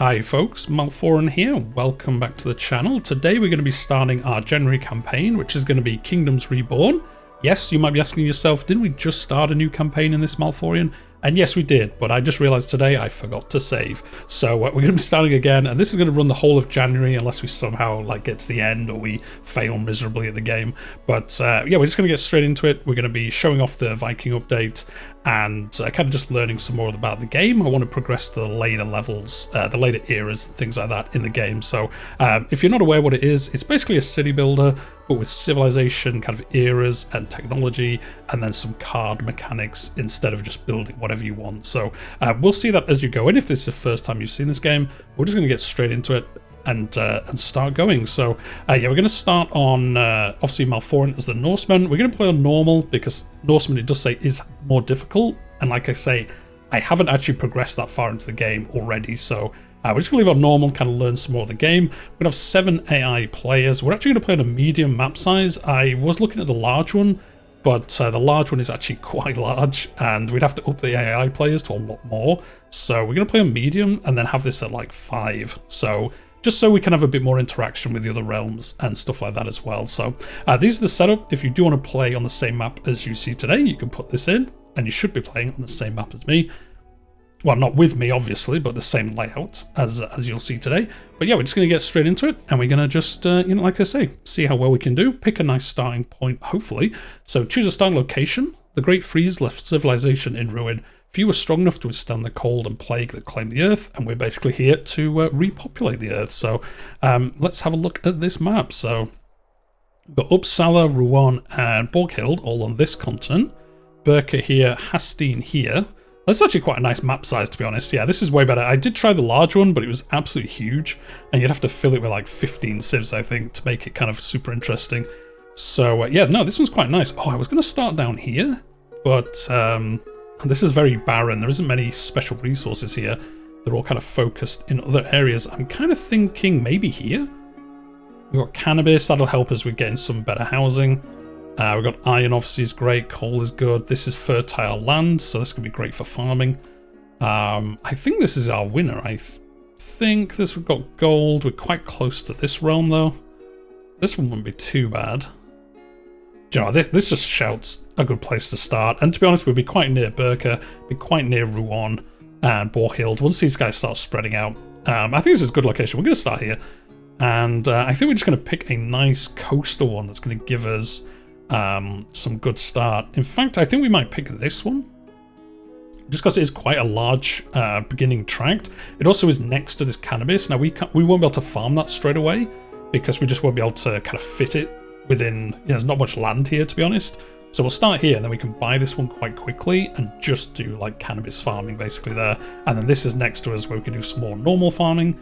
Hi folks, Malforan here, welcome back to the channel. Today we're going to be starting our January campaign, which is going to be Kingdoms Reborn. Yes, you might be asking yourself, didn't we just start a new campaign in this Malforian? And yes, we did, but I just realized today I forgot to save. So we're going to be starting again, and this is going to run the whole of January unless we somehow get to the end or we fail miserably at the game. But yeah, we're just going to get straight into it. We're going to be showing off the Viking update and kind of just learning some more about the game. I want to progress to the later levels, the later eras, and things like that in the game. So if you're not aware what it is, it's basically a city builder, but with civilization kind of eras and technology, and then some card mechanics instead of just building whatever you want. So we'll see that as you go in. If this is the first time you've seen this game, we're just going to get straight into it and start going. So yeah, we're going to start on obviously Malforan as the Norseman. We're going to play on normal because Norseman, it does say, is more difficult, and like I say, I haven't actually progressed that far into the game already, so we're just going to leave on normal, kind of learn some more of the game. We're going to have 7 AI players. We're actually going to play on a medium map size. I was looking at the large one, but the large one is actually quite large, and we'd have to up the AI players to a lot more. So we're going to play on medium and then have this at like 5. So just so we can have a bit more interaction with the other realms and stuff like that as well. So these are the setup. If you do want to play on the same map as you see today, you can put this in, and you should be playing on the same map as me. Well, not with me, obviously, but the same layout as you'll see today. But yeah, we're just going to get straight into it, and we're going to just, like I say, see how well we can do. Pick a nice starting point, hopefully. So choose a starting location. The Great Freeze left civilization in ruin. Few were strong enough to withstand the cold and plague that claimed the Earth, and we're basically here to repopulate the Earth. So let's have a look at this map. So we've got Uppsala, Rouen, and Borghild all on this continent. Birka here, Hastin here. That's actually quite a nice map size, to be honest. Yeah, this is way better. I did try the large one, but it was absolutely huge, and you'd have to fill it with like 15 civs, I think, to make it kind of super interesting. So yeah, no, this one's quite nice. Oh, I was going to start down here, but this is very barren. There isn't many special resources here. They're all kind of focused in other areas. I'm kind of thinking maybe here. We've got cannabis. That'll help us with getting some better housing. We've got iron, obviously, is great. Coal is good. This is fertile land, so this could be great for farming. I think this is our winner. I think this, we've got gold. We're quite close to this realm, though. This one wouldn't be too bad. You know, this just shouts a good place to start. And to be honest, we'll be quite near Birka, be quite near Rouen and Borghild. Once these guys start spreading out, I think this is a good location. We're going to start here. And I think we're just going to pick a nice coastal one that's going to give us some good start. In fact, I think we might pick this one, just because it is quite a large beginning tract. It also is next to this cannabis. Now we won't be able to farm that straight away because we just won't be able to kind of fit it within, there's not much land here, to be honest. So we'll start here, and then we can buy this one quite quickly and just do like cannabis farming basically there. And then this is next to us where we can do some more normal farming.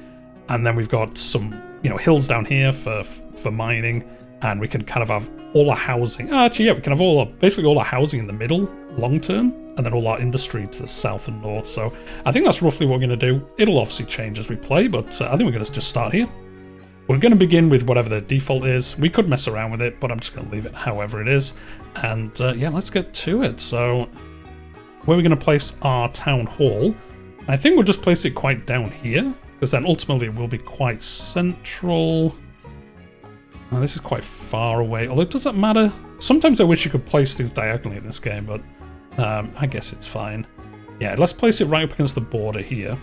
And then we've got some, hills down here for mining. And we can kind of have all our housing. Actually, yeah, we can have basically all our housing in the middle, long term, and then all our industry to the south and north. So I think that's roughly what we're going to do. It'll obviously change as we play, but I think we're going to just start here. We're going to begin with whatever the default is. We could mess around with it, but I'm just going to leave it however it is. And yeah, let's get to it. So where we're going to place our town hall, I think we'll just place it quite down here, because then ultimately it will be quite central. Now, this is quite far away, although does that matter? Sometimes I wish you could place things diagonally in this game, but I guess it's fine. Yeah, let's place it right up against the border here.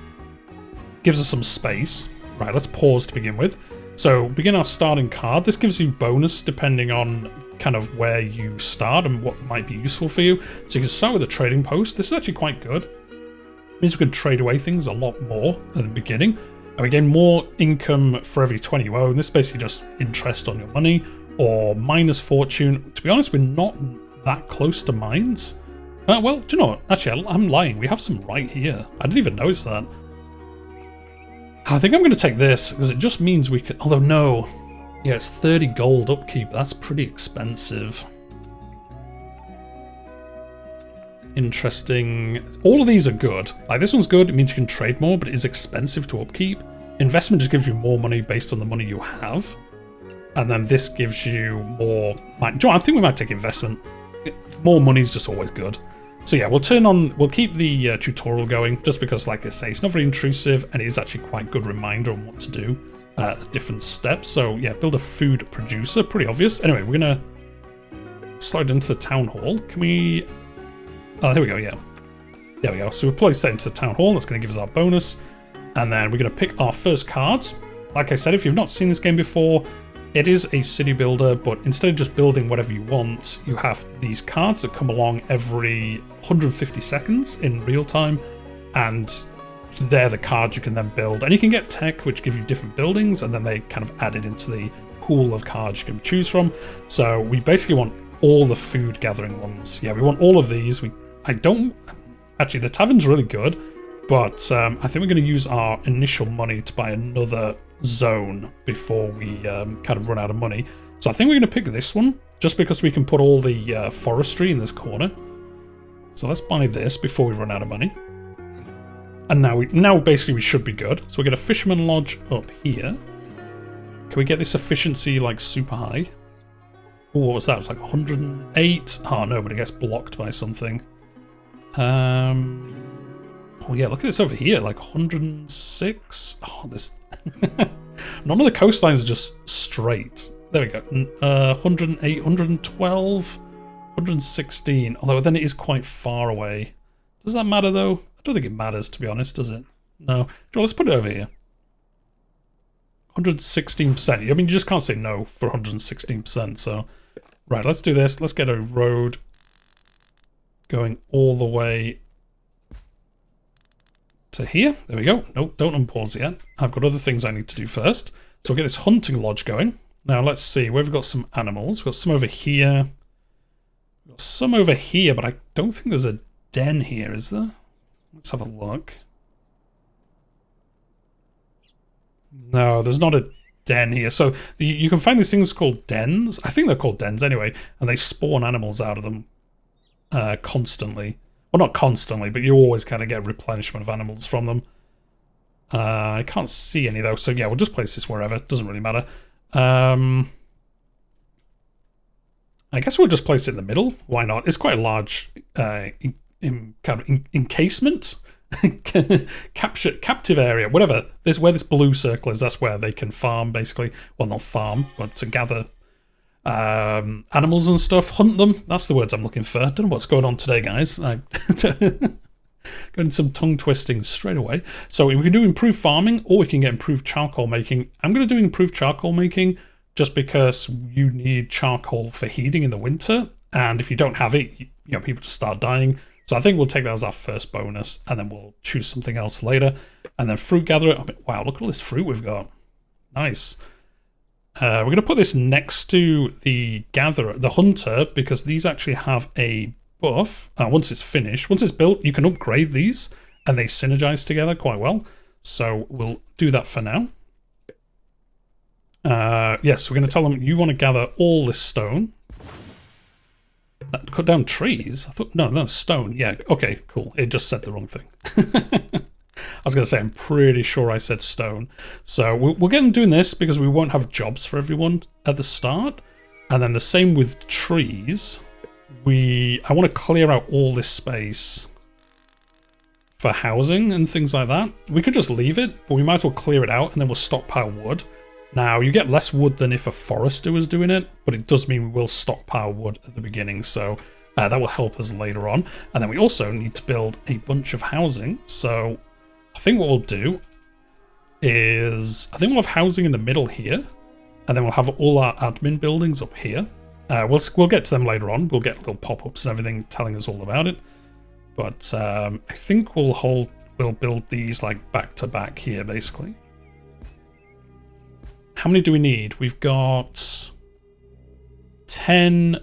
Gives us some space. Right, let's pause to begin with. So, begin our starting card. This gives you bonus depending on kind of where you start and what might be useful for you. So you can start with a trading post. This is actually quite good. It means we can trade away things a lot more at the beginning. And we gain more income for every 20 you own. This is basically just interest on your money, or minus fortune. To be honest, we're not that close to mines. Well, do you know what? Actually, I'm lying. We have some right here. I didn't even notice that. I think I'm going to take this, because it just means we can... Although, no. Yeah, it's 30 gold upkeep. That's pretty expensive. Interesting. All of these are good. Like, this one's good. It means you can trade more, but it is expensive to upkeep. Investment just gives you more money based on the money you have. And then this gives you more... I think we might take investment. More money is just always good. So yeah, we'll keep the tutorial going, just because, like I say, it's not very intrusive, and it is actually quite a good reminder on what to do at different steps. So yeah, build a food producer, pretty obvious. Anyway, we're gonna slide into the town hall. Can we... Oh, there we go, yeah. There we go. So we place that into the town hall. That's going to give us our bonus. And then we're going to pick our first cards. Like I said, if you've not seen this game before, it is a city builder, but instead of just building whatever you want, you have these cards that come along every 150 seconds in real time, and they're the cards you can then build. And you can get tech, which give you different buildings, and then they kind of add it into the pool of cards you can choose from. So we basically want all the food gathering ones. Yeah, we want all of these. Actually, the tavern's really good, but I think we're going to use our initial money to buy another zone before we kind of run out of money. So I think we're going to pick this one, just because we can put all the forestry in this corner. So let's buy this before we run out of money. And now basically we should be good. So we get a fisherman lodge up here. Can we get this efficiency like super high? Oh, what was that? It was like 108. Oh no, but it gets blocked by something. Oh yeah, look at this over here, like 106. Oh, this none of the coastlines are just straight. There we go. 108, 112, 116. Although then it is quite far away. Does that matter though? I don't think it matters, to be honest, does it? No. Well, let's put it over here. 116%. I mean, you just can't say no for 116%. So, right, let's do this. Let's get a road going all the way to here. There we go. Nope, don't unpause yet. I've got other things I need to do first. So we'll get this hunting lodge going. Now let's see, where we've got some animals. We've got some over here. We've got some over here, but I don't think there's a den here, is there? Let's have a look. No, there's not a den here. So you can find these things called dens. I think they're called dens anyway, and they spawn animals out of them constantly. Well, not constantly, but you always kind of get replenishment of animals from them. I can't see any though, so yeah, we'll just place this wherever. It doesn't really matter. I guess we'll just place it in the middle. Why not? It's quite a large encasement. Captive area, whatever. This where this blue circle is, that's where they can farm, basically. Well, not farm, but to gather animals and stuff, hunt them. That's the words I'm looking for. Don't know what's going on today, guys. Going some tongue twisting straight away. So we can do improved farming, or we can get improved charcoal making. I'm going to do improved charcoal making just because you need charcoal for heating in the winter, and if you don't have it, you know, people just start dying. So I think we'll take that as our first bonus, and then we'll choose something else later. And then fruit gatherer. Wow, look at all this fruit we've got. Nice. We're going to put this next to the gatherer, the hunter, because these actually have a buff. Once it's finished, once it's built, you can upgrade these, and they synergize together quite well. So we'll do that for now. Yes, we're going to tell them you want to gather all this stone. Cut down trees? I thought no, stone. Yeah, okay, cool. It just said the wrong thing. I was going to say, I'm pretty sure I said stone. So we'll get them doing this because we won't have jobs for everyone at the start. And then the same with trees. I want to clear out all this space for housing and things like that. We could just leave it, but we might as well clear it out and then we'll stockpile wood. Now, you get less wood than if a forester was doing it, but it does mean we will stockpile wood at the beginning, so that will help us later on. And then we also need to build a bunch of housing, so I think what we'll do is, I think we'll have housing in the middle here, and then we'll have all our admin buildings up here. We'll get to them later on. We'll get little pop-ups and everything telling us all about it. But I think we'll build these like back to back here, basically. How many do we need? We've got 10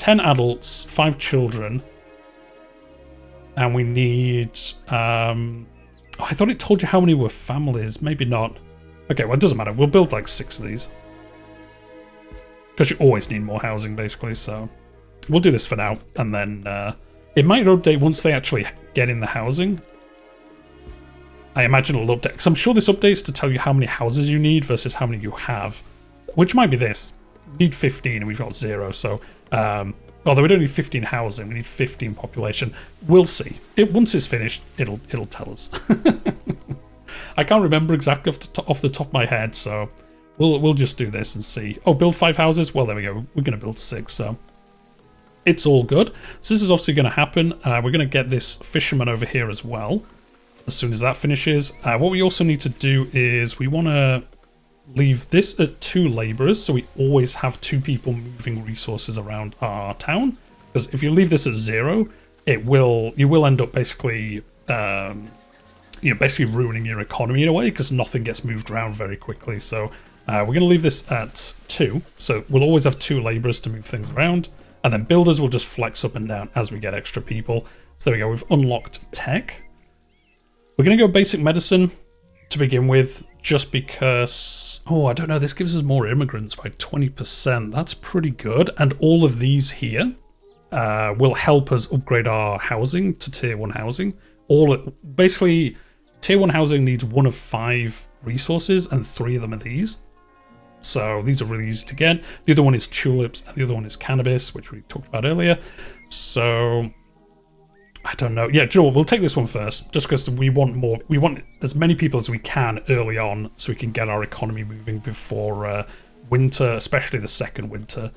adults, 5 children, and we need I thought it told you how many were families. Maybe not. Okay, well, it doesn't matter. We'll build like 6 of these because you always need more housing, basically. So we'll do this for now, and then it might update once they actually get in the housing. I imagine it'll update, because I'm sure this updates to tell you how many houses you need versus how many you have, which might be this. We need 15 and we've got 0, so Although we don't need 15 housing, we need 15 population. We'll see. Once it's finished, it'll tell us. I can't remember exactly off the top of my head, so we'll just do this and see. Oh, build 5 houses? Well, there we go. We're going to build 6, so it's all good. So this is obviously going to happen. We're going to get this fisherman over here as well as soon as that finishes. What we also need to do is we want to leave this at 2 laborers, so we always have 2 people moving resources around our town. Because if you leave this at 0, you will end up basically basically ruining your economy in a way, because nothing gets moved around very quickly. So we're going to leave this at 2, so we'll always have 2 laborers to move things around, and then builders will just flex up and down as we get extra people. So there we go, we've unlocked tech. We're going to go basic medicine to begin with, just because, oh, I don't know, this gives us more immigrants by 20%. That's pretty good. And all of these here will help us upgrade our housing to tier 1 housing. Basically, tier 1 housing needs 1 of 5 resources, and 3 of them are these. So these are really easy to get. The other one is tulips, and the other one is cannabis, which we talked about earlier. So I don't know. Yeah, do you know what? We'll take this one first, just because we want more. We want as many people as we can early on, so we can get our economy moving before winter, especially the second winter,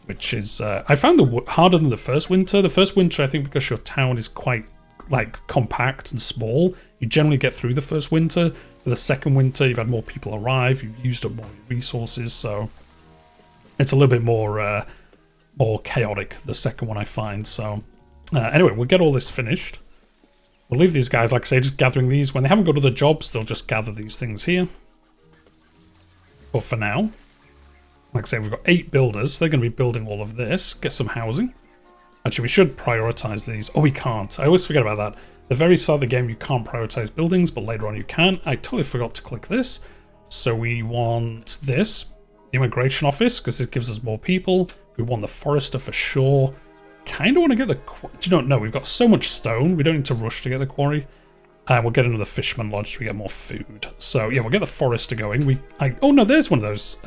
which is I found harder than the first winter. The first winter, I think, because your town is quite compact and small, you generally get through the first winter. For the second winter, you've had more people arrive, you've used up more resources, so it's a little bit more chaotic, the second one, I find. So anyway, we'll get all this finished. We'll leave these guys, like I say, just gathering these. When they haven't got other jobs, they'll just gather these things here. But for now, like I say, we've got 8 builders. They're going to be building all of this. Get some housing. Actually, we should prioritize these. Oh, we can't. I always forget about that. The very start of the game, you can't prioritize buildings, but later on you can. I totally forgot to click this. So we want this, the immigration office, because it gives us more people. We want the forester for sure. Kind of want to get the... Do you know? No, we've got so much stone. We don't need to rush to get the quarry. We'll get another fisherman lodge so we get more food. So yeah, we'll get the forester going. Oh no, there's one of those.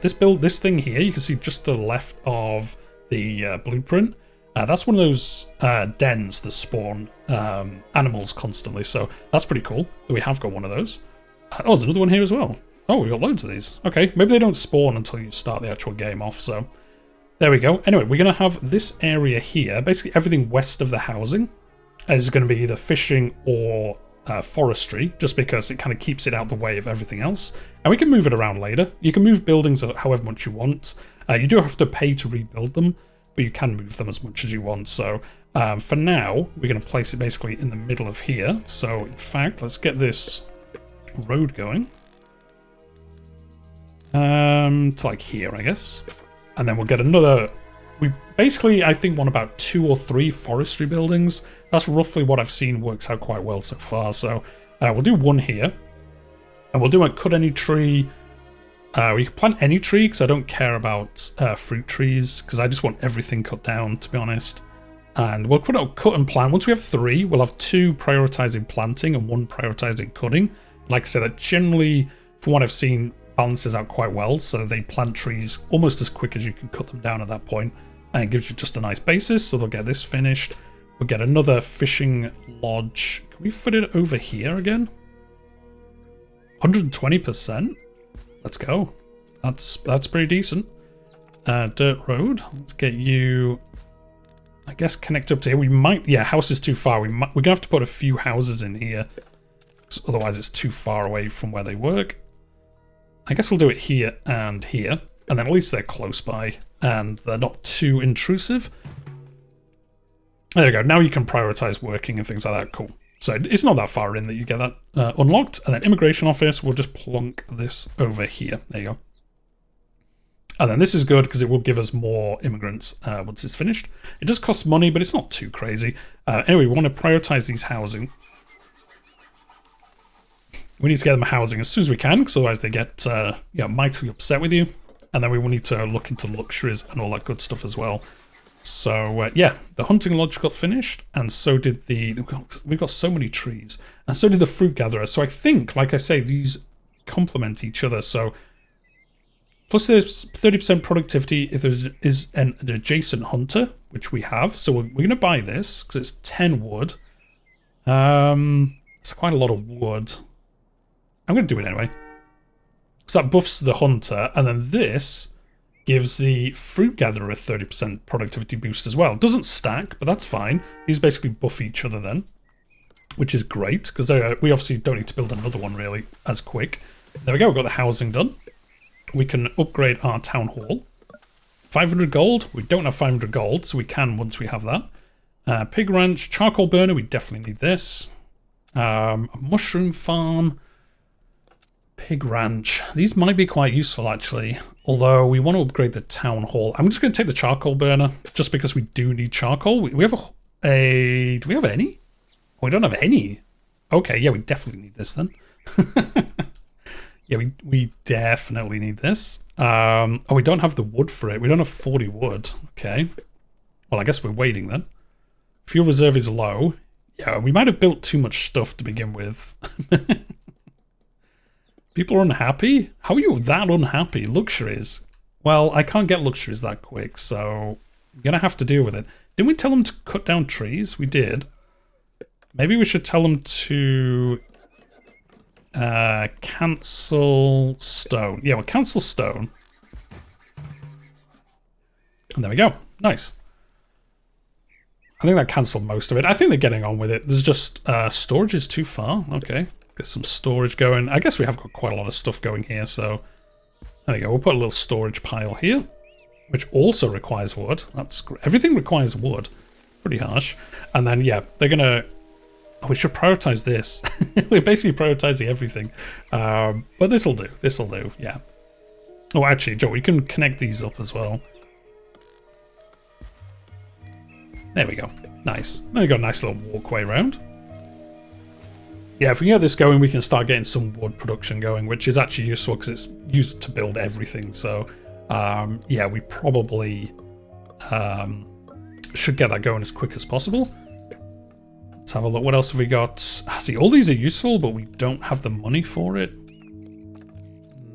This thing here, you can see just to the left of the blueprint. That's one of those dens that spawn animals constantly, so that's pretty cool that we have got one of those. Oh, there's another one here as well. Oh, we've got loads of these. Okay, maybe they don't spawn until you start the actual game off, so there we go. Anyway, we're going to have this area here. Basically, everything west of the housing is going to be either fishing or forestry, just because it kind of keeps it out the way of everything else. And we can move it around later. You can move buildings however much you want. You do have to pay to rebuild them, but you can move them as much as you want. So for now, we're going to place it basically in the middle of here. So in fact, let's get this road going to like here, I guess. And then we'll get another... We basically, I think, want about 2 or 3 forestry buildings. That's roughly what I've seen works out quite well so far. So we'll do 1 here. And we'll do a cut any tree. We can plant any tree, because I don't care about fruit trees, because I just want everything cut down, to be honest. And we'll put out cut and plant. Once we have 3, we'll have 2 prioritizing planting and 1 prioritizing cutting. Like I said, that generally, from what I've seen, balances out quite well. So they plant trees almost as quick as you can cut them down at that point. And it gives you just a nice basis. So they'll get this finished. We'll get another fishing lodge. Can we fit it over here again? 120%? Let's go. That's pretty decent. Dirt road. Let's get you, I guess, connect up to here. We might... Yeah, house is too far. We're going to have to put a few houses in here. Otherwise, it's too far away from where they work. I guess we'll do it here and here. And then at least they're close by. And they're not too intrusive. There we go. Now you can prioritize working and things like that. Cool. So it's not that far in that you get that unlocked. And then immigration office, we'll just plunk this over here. There you go. And then this is good because it will give us more immigrants once it's finished. It does cost money, but it's not too crazy. Anyway, we want to prioritize these housing. We need to get them housing as soon as we can, because otherwise they get mightily upset with you. And then we will need to look into luxuries and all that good stuff as well. So yeah, the hunting lodge got finished, and so did we've got so many trees, and so did the fruit gatherer. So I think, like I say, these complement each other. So Plus there's 30% productivity if there is an adjacent hunter, which we have. So we're going to buy this because it's 10 wood. It's quite a lot of wood. I'm going to do it anyway. So that buffs the hunter, and then this gives the fruit gatherer a 30% productivity boost as well. It doesn't stack, but that's fine. These basically buff each other then, which is great, because we obviously don't need to build another one really as quick. There we go, we've got the housing done. We can upgrade our town hall. 500 gold. We don't have 500 gold, so we can once we have that. Pig ranch, charcoal burner, we definitely need this. A mushroom farm, pig ranch. These might be quite useful actually, although we want to upgrade the town hall. I'm just going to take the charcoal burner just because we do need charcoal. We have a do we have any? We don't have any. Okay, yeah, we definitely need this then. Yeah, we definitely need this. Oh, we don't have the wood for it. We don't have 40 wood. Okay. Well, I guess we're waiting then. Fuel reserve is low. Yeah, we might have built too much stuff to begin with. People are unhappy? How are you that unhappy? Luxuries. Well, I can't get luxuries that quick, so I'm going to have to deal with it. Didn't we tell them to cut down trees? We did. Maybe we should tell them to cancel stone. Yeah, we'll cancel stone. And there we go. Nice. I think that cancelled most of it. I think they're getting on with it. There's just storage is too far. Okay. Get some storage going. I guess we have got quite a lot of stuff going here, so there we go. We'll put a little storage pile here, which also requires wood. That's great. Everything requires wood. Pretty harsh. And then, yeah, they're going to... Oh, we should prioritize this. We're basically prioritizing everything. But this'll do. This'll do, yeah. Oh, actually, Joe, we can connect these up as well. There we go. Nice. Then we got a nice little walkway around. Yeah, if we get this going, we can start getting some wood production going, which is actually useful because it's used to build everything. So, yeah, we probably should get that going as quick as possible. Let's have a look. What else have we got? See, all these are useful, but we don't have the money for it.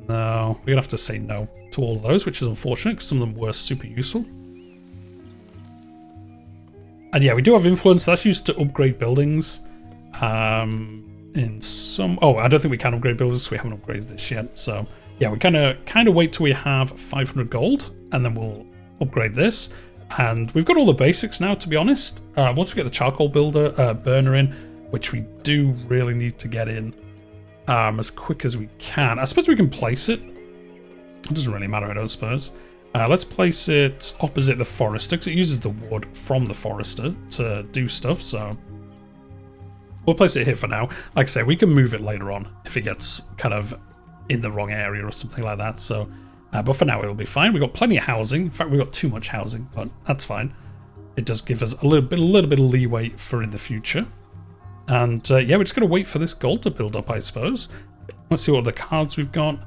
No, we're going to have to say no to all of those, which is unfortunate because some of them were super useful. And yeah, we do have influence. That's used to upgrade buildings. In some... Oh, I don't think we can upgrade buildings, so we haven't upgraded this yet. So yeah, we kind of wait till we have 500 gold, and then we'll upgrade this. And we've got all the basics now, to be honest. Once we get the charcoal burner in, which we do really need to get in as quick as we can. I suppose we can place it. It doesn't really matter, I don't suppose. Let's place it opposite the forester, because it uses the wood from the forester to do stuff, so we'll place it here for now. Like I say, we can move it later on if it gets kind of in the wrong area or something like that. So, but for now it'll be fine. We've got plenty of housing. In fact, we've got too much housing, but that's fine. It does give us a little bit of leeway for in the future. And yeah, we're just going to wait for this gold to build up, I suppose. Let's see what other cards we've got.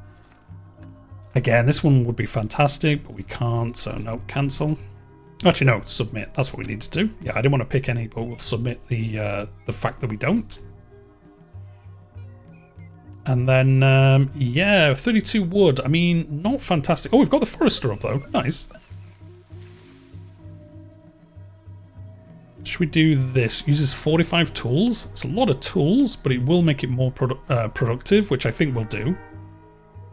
Again, this one would be fantastic, but we can't, so no, cancel. Actually, no, submit. That's what we need to do. Yeah, I didn't want to pick any, but we'll submit the fact that we don't. And then, yeah, 32 wood. I mean, not fantastic. Oh, we've got the forester up, though. Nice. Should we do this? Uses 45 tools. It's a lot of tools, but it will make it more productive, which I think we'll do.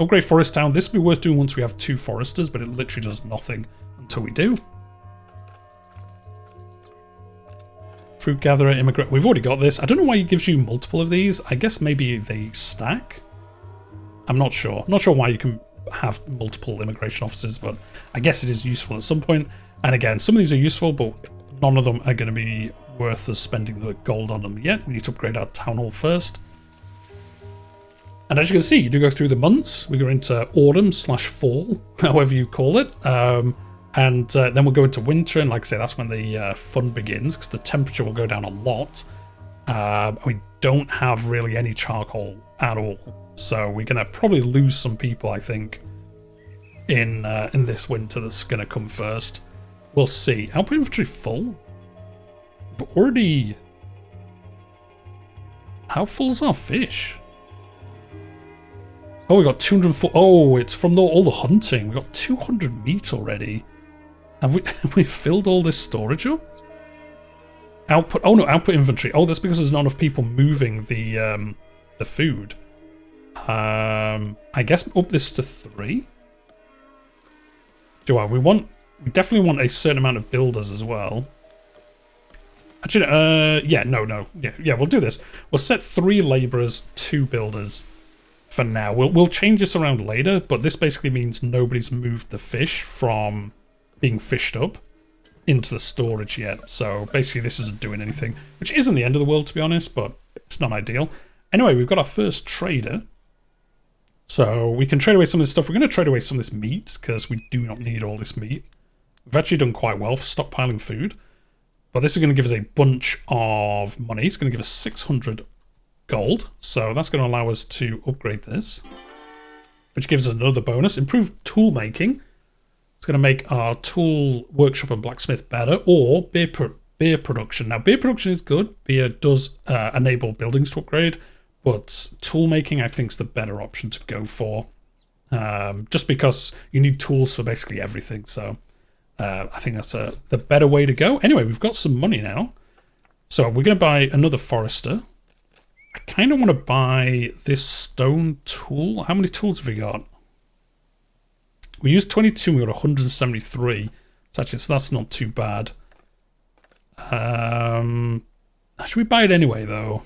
Upgrade Forest Town. This will be worth doing once we have 2 foresters, but it literally does nothing until we do. Fruit Gatherer, Immigrant. We've already got this. I don't know why it gives you multiple of these. I guess maybe they stack. I'm not sure. I'm not sure why you can have multiple immigration officers, but I guess it is useful at some point. And again, some of these are useful, but none of them are going to be worth us spending the gold on them yet. We need to upgrade our town hall first. And as you can see, you do go through the months. We go into autumn/fall, however you call it. And then we'll go into winter. And like I say, that's when the fun begins, because the temperature will go down a lot. We don't have really any charcoal at all. So we're going to probably lose some people, I think, in this winter that's going to come first. We'll see. Output inventory full? We've already... How full is our fish? Oh, we got 204. Oh, it's from all the hunting. We got 200 meat already. Have we filled all this storage up? Output. Oh no, output inventory. Oh, that's because there's not enough people moving the food. I guess up this to 3. Do I? We definitely want a certain amount of builders as well. Actually, yeah, no, yeah, we'll do this. We'll set 3 laborers, 2 builders for now. We'll change this around later, but this basically means nobody's moved the fish from being fished up into the storage yet. So basically this isn't doing anything, which isn't the end of the world to be honest, but it's not ideal. Anyway, we've got our first trader. So we can trade away some of this stuff. We're going to trade away some of this meat because we do not need all this meat. We've actually done quite well for stockpiling food. But this is going to give us a bunch of money. It's going to give us 600 gold. So that's going to allow us to upgrade this, which gives us another bonus. Improved tool making. It's going to make our tool workshop and blacksmith better. Or beer production. Now, beer production is good. Beer does enable buildings to upgrade. But tool making, I think, is the better option to go for. Just because you need tools for basically everything. So I think that's the better way to go. Anyway, we've got some money now. So we're going to buy another forester. I kind of want to buy this stone tool. How many tools have we got? We used 22, we got 173. So actually, that's not too bad. Should we buy it anyway, though?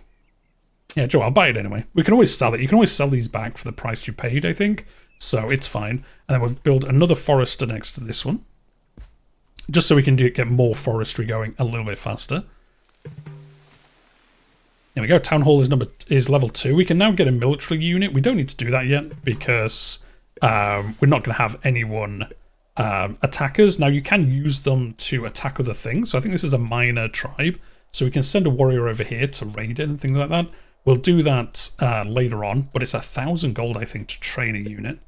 Yeah, Joe, I'll buy it anyway. We can always sell it. You can always sell these back for the price you paid, I think. So it's fine. And then we'll build another forester next to this one. Just so we can get more forestry going a little bit faster. There we go. Town Hall is level 2. We can now get a military unit. We don't need to do that yet because we're not going to have anyone attackers. Now you can use them to attack other things. So I think this is a minor tribe. So we can send a warrior over here to raid it and things like that. We'll do that later on, but it's 1,000 gold, I think, to train a unit.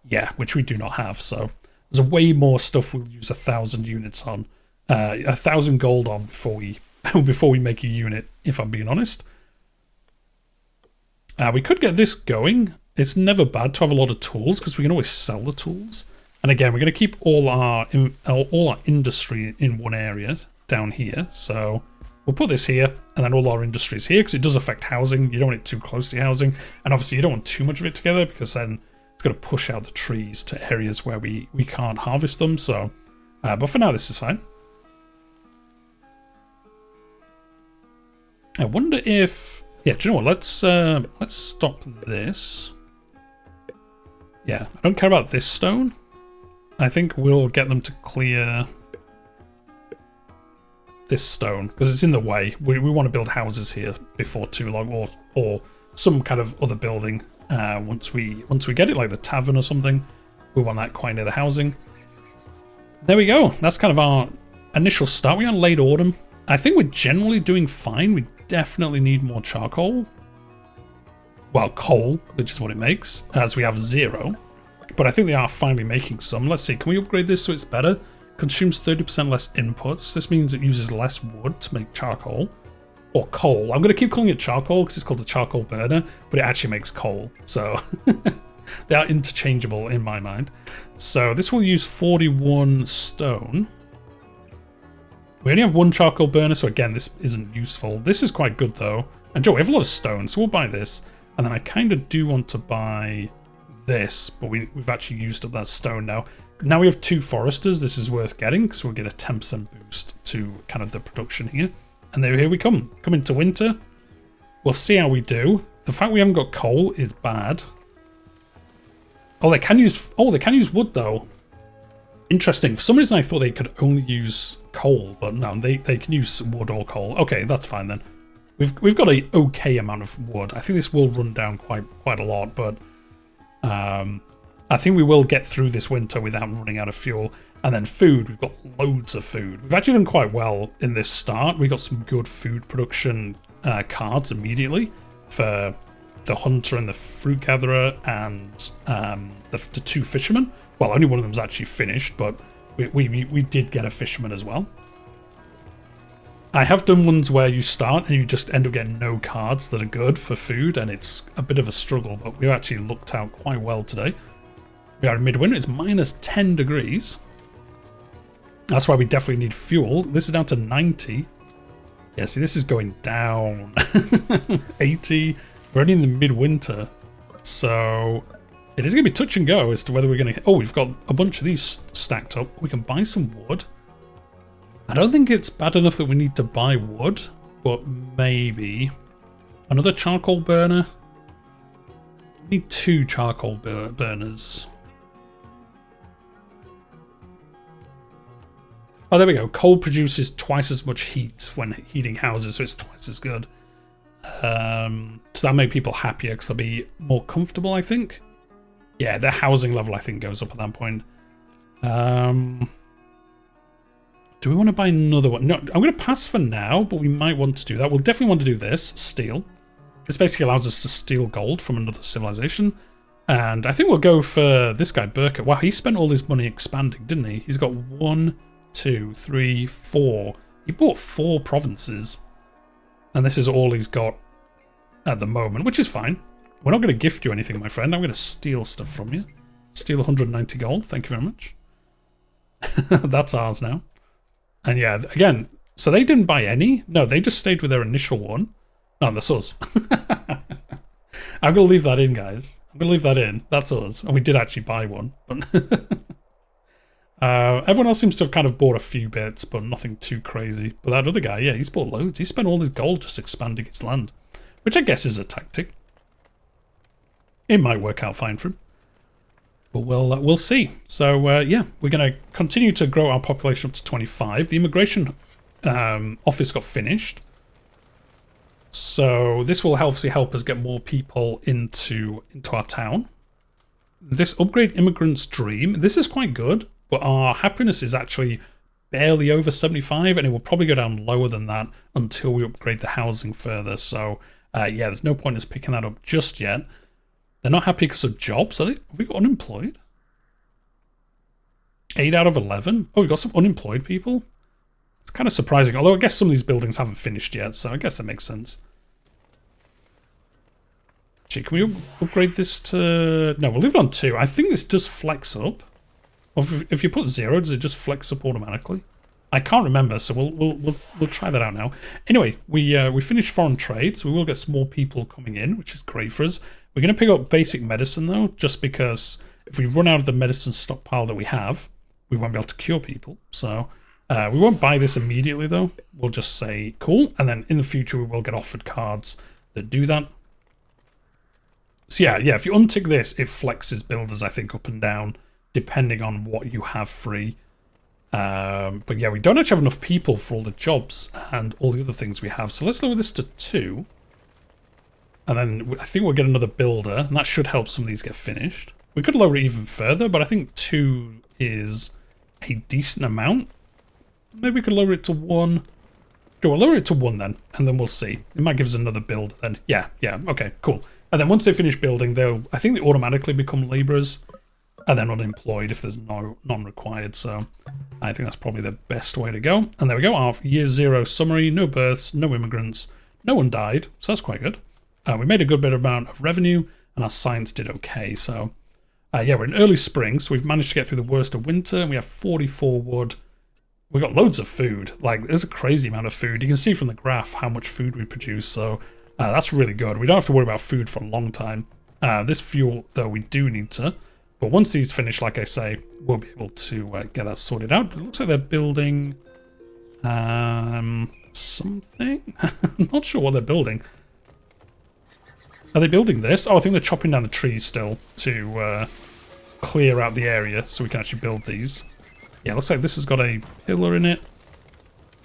Yeah, which we do not have, so there's way more stuff we'll use 1,000 units on. 1,000 gold on before we make a unit, if I'm being honest. We could get this going. It's never bad to have a lot of tools, because we can always sell the tools. And again, we're going to keep all our industry in one area down here, so we'll put this here, and then all our industries here, because it does affect housing. You don't want it too close to housing. And obviously you don't want too much of it together, because then it's going to push out the trees to areas where we can't harvest them. So, but for now, this is fine. I wonder if... Yeah, do you know what? Let's stop this. Yeah, I don't care about this stone. I think we'll get them to clear this stone because it's in the way. We want to build houses here before too long, or some kind of other building. Once we get it, like the tavern or something, we want that quite near the housing. There we go. That's kind of our initial start. We're on late autumn. I think we're generally doing fine. We definitely need more charcoal. Well, coal, which is what it makes, as we have 0. But I think they are finally making some. Let's see. Can we upgrade this so it's better? Consumes 30% less inputs. This means it uses less wood to make charcoal. Or coal. I'm going to keep calling it charcoal because it's called the charcoal burner, but it actually makes coal. So they are interchangeable in my mind. So this will use 41 stone. We only have 1 charcoal burner, so again, this isn't useful. This is quite good though. And Joe, we have a lot of stone, so we'll buy this. And then I kind of do want to buy this, but we've actually used up that stone now. Now we have 2 foresters. This is worth getting because we'll get a 10% boost to kind of the production here. And here we come. Come into winter. We'll see how we do. The fact we haven't got coal is bad. Oh, they can use wood though. Interesting. For some reason I thought they could only use coal, but no, they can use wood or coal. Okay, that's fine then. We've got an okay amount of wood. I think this will run down quite a lot, but I think we will get through this winter without running out of fuel. And then food, we've got loads of food. We've actually done quite well in this start. We got some good food production cards immediately for the hunter and the fruit gatherer and the 2 fishermen. Well, only one of them's actually finished, but we did get a fisherman as well. I have done ones where you start and you just end up getting no cards that are good for food, and it's a bit of a struggle, but we've actually looked out quite well today. We are in midwinter, it's minus 10 degrees. That's why we definitely need fuel. This is down to 90. Yeah, see, this is going down. 80. We're only in the midwinter. So it is going to be touch and go as to whether we're going to... Oh, we've got a bunch of these stacked up. We can buy some wood. I don't think it's bad enough that we need to buy wood, but maybe another charcoal burner. We need 2 charcoal burners. Oh, there we go. Coal produces twice as much heat when heating houses, so it's twice as good. So that'll make people happier because they'll be more comfortable, I think. Yeah, their housing level, I think, goes up at that point. Do we want to buy another one? No, I'm going to pass for now, but we might want to do that. We'll definitely want to do this, steel. This basically allows us to steal gold from another civilization. And I think we'll go for this guy, Burka. Wow, he spent all his money expanding, didn't he? He's got 1, 2, 3, 4. He bought 4 provinces. And this is all he's got at the moment, which is fine. We're not going to gift you anything, my friend. I'm going to steal stuff from you. Steal 190 gold. Thank you very much. That's ours now. And yeah, again, so they didn't buy any. No, they just stayed with their initial one. No, that's us. I'm going to leave that in, guys. I'm going to leave that in. That's us. And we did actually buy one. But everyone else seems to have kind of bought a few bits, but nothing too crazy. But that other guy, yeah, he's bought loads. He spent all his gold just expanding his land, which I guess is a tactic. It might work out fine for him. But we'll see. So, yeah, we're going to continue to grow our population up to 25. The immigration office got finished. So this will obviously help us get more people into our town. This upgrade immigrant's dream, this is quite good. But our happiness is actually barely over 75, and it will probably go down lower than that until we upgrade the housing further. So, yeah, there's no point in us picking that up just yet. They're not happy because of jobs. Have we got unemployed? 8 out of 11? Oh, we've got some unemployed people? It's kind of surprising, although I guess some of these buildings haven't finished yet, so I guess that makes sense. Actually, can we upgrade this to... No, we'll leave it on 2. I think this does flex up. Or if you put 0, does it just flex up automatically? I can't remember, so we'll try that out now. Anyway, we finished foreign trade, so we will get some more people coming in, which is great for us. We're going to pick up basic medicine though, just because if we run out of the medicine stockpile that we have, we won't be able to cure people. So we won't buy this immediately though. We'll just say cool, and then in the future we will get offered cards that do that. So yeah, if you untick this, it flexes builders, I think, up and down, depending on what you have free. But yeah, we don't actually have enough people for all the jobs and all the other things we have. So let's lower this to 2. And then I think we'll get another builder, and that should help some of these get finished. We could lower it even further, but I think 2 is a decent amount. Maybe we could lower it to 1. Sure, we'll lower it to 1 then, and then we'll see. It might give us another build then. Yeah, okay, cool. And then once they finish building, I think they automatically become labourers, and then unemployed if there's none required. So I think that's probably the best way to go. And there we go, our year 0 summary, no births, no immigrants, no one died, so that's quite good. We made a good bit amount of revenue, and our science did okay. So yeah, we're in early spring, so we've managed to get through the worst of winter, and we have 44 wood. We've got loads of food. Like, there's a crazy amount of food. You can see from the graph how much food we produce, so that's really good. We don't have to worry about food for a long time. This fuel, though, we do need to. But once these finish, like I say, we'll be able to get that sorted out. It looks like they're building something. I'm not sure what they're building. Are they building this? Oh, I think they're chopping down the trees still to clear out the area so we can actually build these. Yeah, looks like this has got a pillar in it.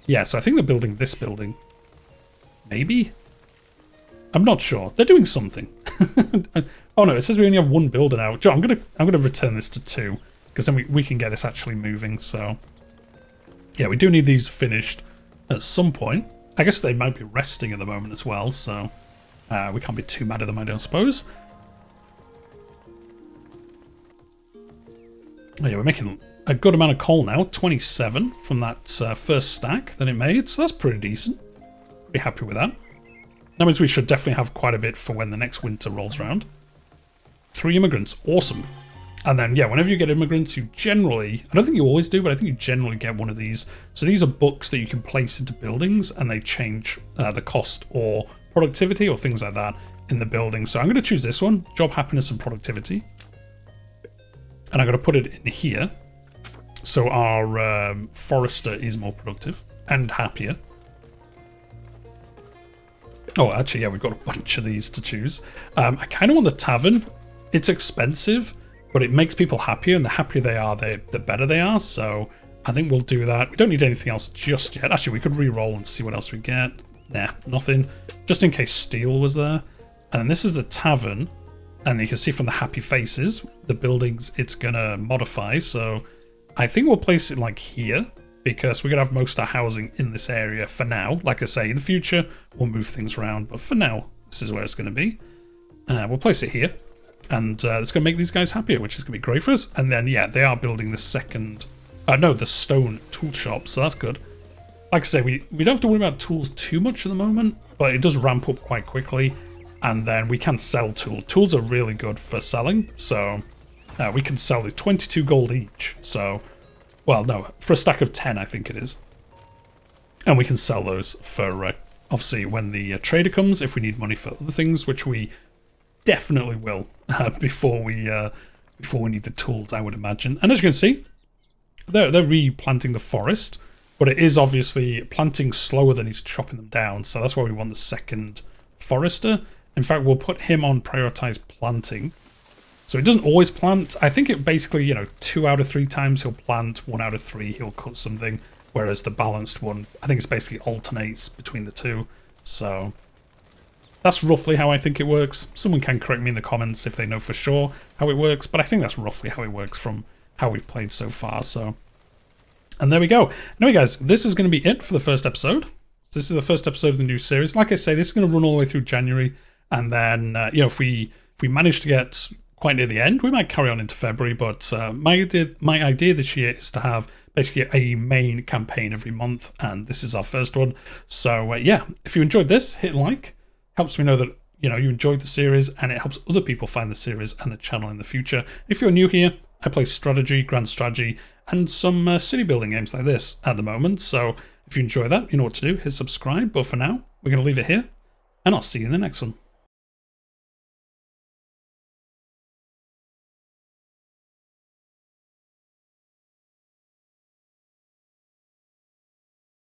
Yeah, so I think they're building this building. Maybe? I'm not sure. They're doing something. Oh no, it says we only have 1 builder now. Joe, I'm gonna return this to 2 because then we can get this actually moving. So yeah, we do need these finished at some point. I guess they might be resting at the moment as well, so we can't be too mad at them, I don't suppose. Oh yeah, we're making a good amount of coal now, 27 from that first stack that it made, so that's pretty decent. Pretty happy with that. That means we should definitely have quite a bit for when the next winter rolls around. 3 immigrants, awesome. And then, yeah, whenever you get immigrants, you generally, I don't think you always do, but I think you generally get one of these. So these are books that you can place into buildings, and they change the cost or productivity or things like that in the building. So I'm going to choose this one, job happiness and productivity. And I'm going to put it in here. So our forester is more productive and happier. Oh, actually, yeah, we've got a bunch of these to choose. I kind of want the tavern. It's expensive, but it makes people happier, and the happier they are, the better they are. So I think we'll do that. We don't need anything else just yet. Actually, we could re-roll and see what else we get. Nah, nothing. Just in case steel was there. And then this is the tavern. And you can see from the happy faces, the buildings it's going to modify. So I think we'll place it like here, because we're going to have most of our housing in this area for now. Like I say, in the future, we'll move things around. But for now, this is where it's going to be. We'll place it here. And it's going to make these guys happier, which is going to be great for us. And then, yeah, they are building the second... the stone tool shop, so that's good. Like I say, we don't have to worry about tools too much at the moment, but it does ramp up quite quickly. And then we can sell tools. Tools are really good for selling, so we can sell the 22 gold each. So, well, no, for a stack of 10, I think it is. And we can sell those for, obviously, when the trader comes, if we need money for other things, which we definitely will before we need the tools, I would imagine. And as you can see, they're replanting the forest, but it is obviously planting slower than he's chopping them down, so that's why we want the second forester. In fact, we'll put him on prioritized planting. So he doesn't always plant. I think it basically, 2 out of 3 times he'll plant, 1 out of 3 he'll cut something, whereas the balanced one, I think it's basically alternates between the two. So that's roughly how I think it works. Someone can correct me in the comments if they know for sure how it works, but I think that's roughly how it works from how we've played so far. So, and there we go. Anyway, guys, this is going to be it for the first episode. This is the first episode of the new series. Like I say, this is going to run all the way through January, and then if we manage to get quite near the end, we might carry on into February. But my idea this year is to have basically a main campaign every month, and this is our first one. So yeah, if you enjoyed this, hit like. Helps me know that you enjoyed the series, and it helps other people find the series and the channel in the future. If you're new here, I play strategy, grand strategy, and some city building games like this at the moment. So if you enjoy that, you know what to do. Hit subscribe. But for now, we're going to leave it here, and I'll see you in the next one.